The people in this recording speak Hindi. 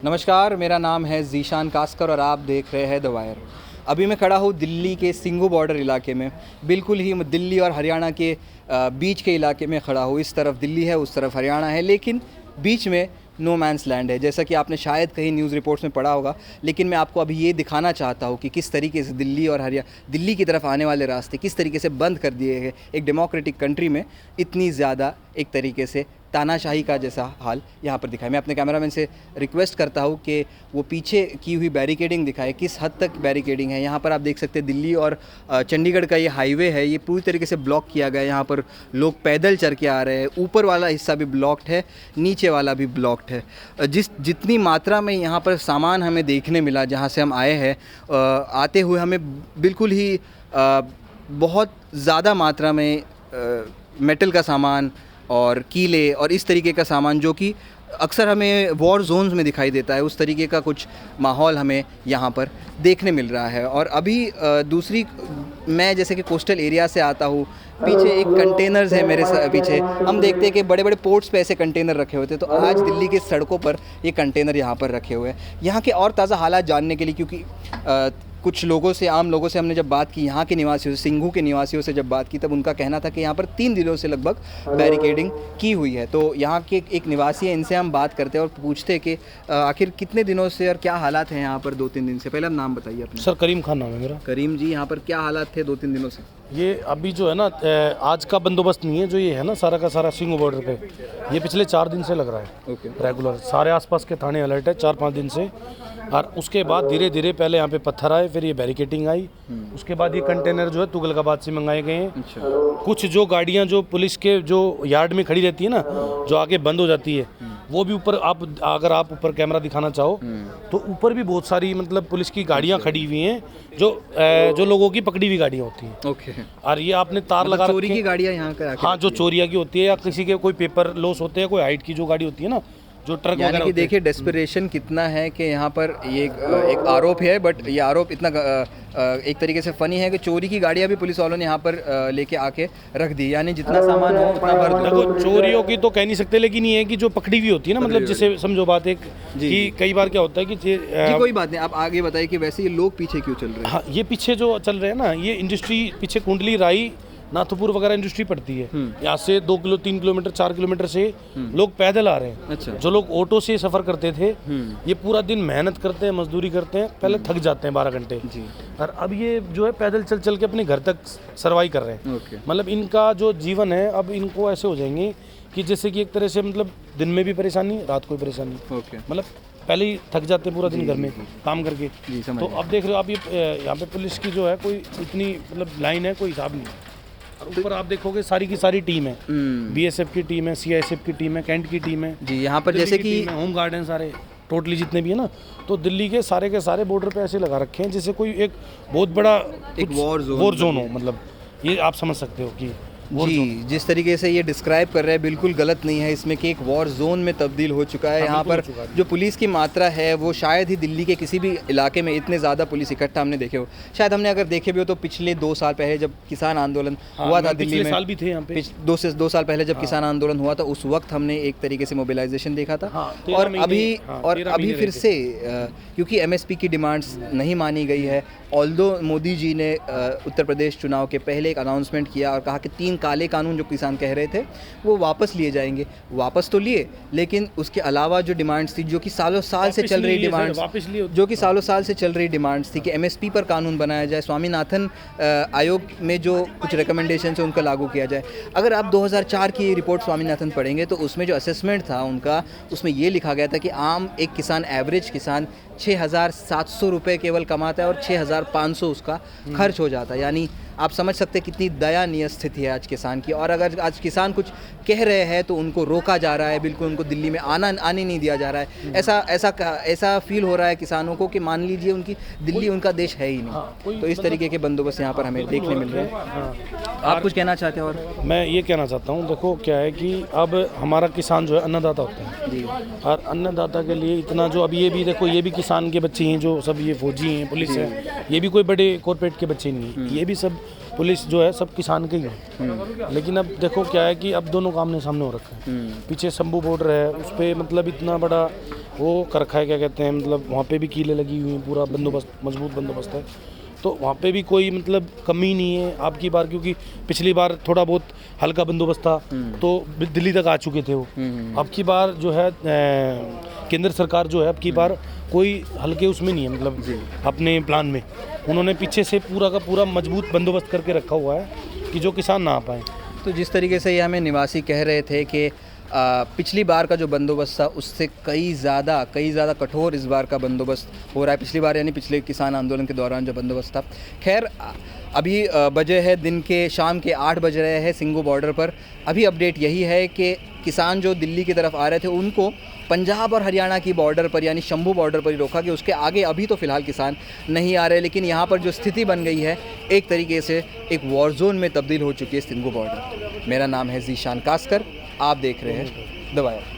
नमस्कार, मेरा नाम है ज़ीशान कास्कर और आप देख रहे हैं द वायर। अभी मैं खड़ा हूँ दिल्ली के सिंघू बॉर्डर इलाके में, बिल्कुल ही दिल्ली और हरियाणा के बीच के इलाके में खड़ा हूँ। इस तरफ दिल्ली है, उस तरफ हरियाणा है, लेकिन बीच में नो मैंस लैंड है, जैसा कि आपने शायद कहीं न्यूज़ रिपोर्ट्स में पढ़ा होगा। लेकिन मैं आपको अभी ये दिखाना चाहता हूँ कि किस तरीके से दिल्ली और दिल्ली की तरफ आने वाले रास्ते किस तरीके से बंद कर दिए गए। एक डेमोक्रेटिक कंट्री में इतनी ज़्यादा एक तरीके से तानाशाही का जैसा हाल यहाँ पर दिखाए। मैं अपने कैमरामैन से रिक्वेस्ट करता हूँ कि वो पीछे की हुई बैरिकेडिंग दिखाए, किस हद तक बैरिकेडिंग है। यहाँ पर आप देख सकते हैं दिल्ली और चंडीगढ़ का ये हाईवे है, ये पूरी तरीके से ब्लॉक किया गया है। यहाँ पर लोग पैदल चल के आ रहे हैं। ऊपर वाला हिस्सा भी ब्लॉक्ड है, नीचे वाला भी ब्लॉक्ड है। जितनी मात्रा में यहाँ पर सामान हमें देखने मिला जहाँ से हम आए हैं, आते हुए हमें बिल्कुल ही बहुत ज़्यादा मात्रा में मेटल का सामान और कीले और इस तरीके का सामान जो कि अक्सर हमें वॉर जोन्स में दिखाई देता है, उस तरीके का कुछ माहौल हमें यहाँ पर देखने मिल रहा है। और अभी दूसरी, मैं जैसे कि कोस्टल एरिया से आता हूँ, पीछे एक कंटेनर्स है मेरे पीछे। हम देखते हैं कि बड़े बड़े पोर्ट्स पे ऐसे कंटेनर रखे होते हैं, तो आज दिल्ली की सड़कों पर ये कंटेनर यहाँ पर रखे हुए हैं। यहाँ के और ताज़ा हालात जानने के लिए, क्योंकि कुछ लोगों से, आम लोगों से हमने जब बात की, यहाँ के निवासियों से, सिंघू के निवासियों से जब बात की, तब उनका कहना था कि यहाँ पर 3 दिनों से लगभग बैरिकेडिंग की हुई है। तो यहाँ के एक निवासी हैं, इनसे हम बात करते हैं और पूछते हैं कि आखिर कितने दिनों से और क्या हालात हैं यहाँ पर 2-3 दिन से। पहले आप नाम बताइए अपना। सर करीम खान नाम है मेरा। करीम जी, यहाँ पर क्या हालात थे 2-3 दिनों से? ये अभी जो है ना, आज का बंदोबस्त नहीं है, जो ये है ना सारा का सारा सिंघू बॉर्डर पे, ये पिछले 4 दिन से लग रहा है। ओके। रेगुलर सारे आसपास के थाने अलर्ट है 4-5 दिन से। और उसके बाद धीरे धीरे पहले यहाँ पे पत्थर आए, फिर ये बैरिकेटिंग आई, उसके बाद ये कंटेनर जो है तुगलकाबाद से मंगाए गए हैं। अच्छा। कुछ जो गाड़ियाँ जो पुलिस के जो यार्ड में खड़ी रहती है ना, जो आगे बंद हो जाती है, वो भी ऊपर, अगर आप ऊपर कैमरा दिखाना चाहो तो ऊपर भी बहुत सारी मतलब पुलिस की गाड़ियाँ खड़ी हुई हैं, जो लोगों की पकड़ी हुई गाड़ियाँ होती हैं। ओके। और ये आपने तार लगा चोरी की गाड़ियाँ यहाँ का? हाँ, जो चोरिया की होती है या किसी के कोई पेपर लॉस होते हैं, कोई हाइट की जो गाड़ी होती है ना, जो ट्रक वगैरह। कि देखिए डेस्परेशन कितना है कि यहाँ पर ये एक आरोप है, बट ये आरोप इतना एक तरीके से फनी है कि चोरी की गाड़ियाँ भी पुलिस वालों ने यहाँ पर लेके आके रख दी, यानी जितना सामान हो उतना भर दो। देखो, चोरियों की तो कह नहीं सकते, लेकिन ये है कि जो पकड़ी हुई होती है ना, मतलब जिसे समझो बात एक कि कई बार क्या होता है कि जी कोई बात नहीं, आप आगे बताइए कि वैसे ये लोग पीछे क्यों चल रहे हैं? हाँ, ये पीछे जो चल रहे हैं ना, ये इंडस्ट्री पीछे कुंडली, राई, नाथुपुर वगैरह इंडस्ट्री पड़ती है। यहाँ से 2 किलो 3 किलोमीटर 4 किलोमीटर से लोग पैदल आ रहे हैं। अच्छा। जो लोग ऑटो से सफ़र करते थे, ये पूरा दिन मेहनत करते हैं, मजदूरी करते हैं, पहले थक जाते हैं 12 घंटे जी। और अब ये जो है पैदल चल चल के अपने घर तक सर्वाइव कर रहे हैं। मतलब इनका जो जीवन है, अब इनको ऐसे हो जाएंगे कि जैसे कि एक तरह से मतलब दिन में भी परेशानी, रात को भी परेशानी। मतलब पहले ही थक जाते हैं पूरा दिन घर में काम करके। तो अब देख रहे हो आप, ये यहाँ पे पुलिस की जो है कोई इतनी मतलब लाइन है, कोई हिसाब नहीं है। और ऊपर आप देखोगे सारी की सारी टीम है, बीएसएफ की टीम है, सीआईएसएफ की टीम है, कैंट की टीम है जी। यहाँ पर जैसे कि होम गार्ड हैं सारे, टोटली जितने भी है ना, तो दिल्ली के सारे बॉर्डर पे ऐसे लगा रखे हैं जैसे कोई एक बहुत बड़ा एक वॉर जोन हो। मतलब ये आप समझ सकते हो कि जी, जिस तरीके से ये डिस्क्राइब कर रहे हैं बिल्कुल गलत नहीं है इसमें कि एक वॉर जोन में तब्दील हो चुका है। यहाँ पर जो पुलिस की मात्रा है वो शायद ही दिल्ली के किसी भी इलाके में इतने ज़्यादा पुलिस इकट्ठा हमने देखे हो। शायद हमने अगर देखे भी हो तो पिछले 2 साल पहले जब किसान आंदोलन हुआ था दिल्ली में, साल भी थे यहाँ पे, 2 साल पहले जब किसान आंदोलन हुआ था, उस वक्त हमने एक तरीके से मोबिलाइजेशन देखा था। और अभी फिर से क्योंकि एमएसपी की डिमांड्स नहीं मानी गई है, ऑल्दो मोदी जी ने उत्तर प्रदेश चुनाव के पहले एक अनाउंसमेंट किया और कहा कि 3 काले कानून जो किसान कह रहे थे वो वापस लिए जाएंगे। वापस तो लिए, लेकिन उसके अलावा जो डिमांड्स थी, जो कि सालों साल से चल रही डिमांड्स, थी कि एमएसपी पर कानून बनाया जाए, स्वामीनाथन आयोग में जो कुछ रिकमेंडेशन है उनका लागू किया जाए। अगर आप 2004 की रिपोर्ट स्वामीनाथन पढ़ेंगे तो उसमें जो असेसमेंट था उनका, उसमें ये लिखा गया था कि आम एक किसान, एवरेज किसान 6,700 रुपये केवल कमाता है और 6,500 उसका खर्च हो जाता है। यानी आप समझ सकते हैं कितनी दयनीय स्थिति है आज किसान की। और अगर आज किसान कुछ कह रहे हैं तो उनको रोका जा रहा है, बिल्कुल उनको दिल्ली में आने नहीं दिया जा रहा है। ऐसा फील हो रहा है किसानों को कि मान लीजिए उनकी दिल्ली उनका देश है ही नहीं। तो इस तरीके के बंदोबस्त यहाँ पर हमें देखने मिल रहे हैं। आप कुछ कहना चाहते हैं? और मैं ये कहना चाहता हूँ, देखो क्या है कि अब हमारा किसान जो है अन्नदाता होता है जी। और अन्नदाता के लिए इतना जो, अब ये भी देखो, ये भी किसान के बच्चे हैं, जो सब ये फौजी हैं, पुलिस है, ये भी कोई बड़े कॉर्पोरेट के बच्चे नहीं हैं, ये भी सब पुलिस जो है सब किसान के ही है। लेकिन अब देखो क्या है कि अब दोनों आमने सामने हो रखा है। पीछे शंभू बॉर्डर है, उस पर मतलब इतना बड़ा वो कर रखा है, क्या कहते हैं, मतलब वहाँ पे भी कीले लगी हुई हैं, पूरा बंदोबस्त, मजबूत बंदोबस्त है। तो वहाँ पे भी कोई मतलब कमी नहीं है आपकी बार, क्योंकि पिछली बार थोड़ा बहुत हल्का बंदोबस्त था तो दिल्ली तक आ चुके थे वो। अब की बार जो है केंद्र सरकार जो है अब की बार कोई हल्के उसमें नहीं है, मतलब अपने प्लान में उन्होंने पीछे से पूरा का पूरा मजबूत बंदोबस्त करके रखा हुआ है कि जो किसान ना आ पाए। तो जिस तरीके से ये हमें निवासी कह रहे थे कि पिछली बार का जो बंदोबस्त था उससे कई ज़्यादा कठोर इस बार का बंदोबस्त हो रहा है। पिछली बार यानी पिछले किसान आंदोलन के दौरान जो बंदोबस्त था। खैर अभी बजे है दिन के शाम के 8 बज रहे हैं सिंघू बॉर्डर पर। अभी अपडेट यही है कि किसान जो दिल्ली की तरफ आ रहे थे उनको पंजाब और हरियाणा की बॉर्डर पर यानी शंभू बॉर्डर पर ही रोका कि उसके आगे अभी तो फ़िलहाल किसान नहीं आ रहे। लेकिन यहाँ पर जो स्थिति बन गई है एक तरीके से एक वॉर जोन में तब्दील हो चुकी है सिंघू बॉर्डर। मेरा नाम है ज़ीशान कास्कर, आप देख रहे हैं द वायर।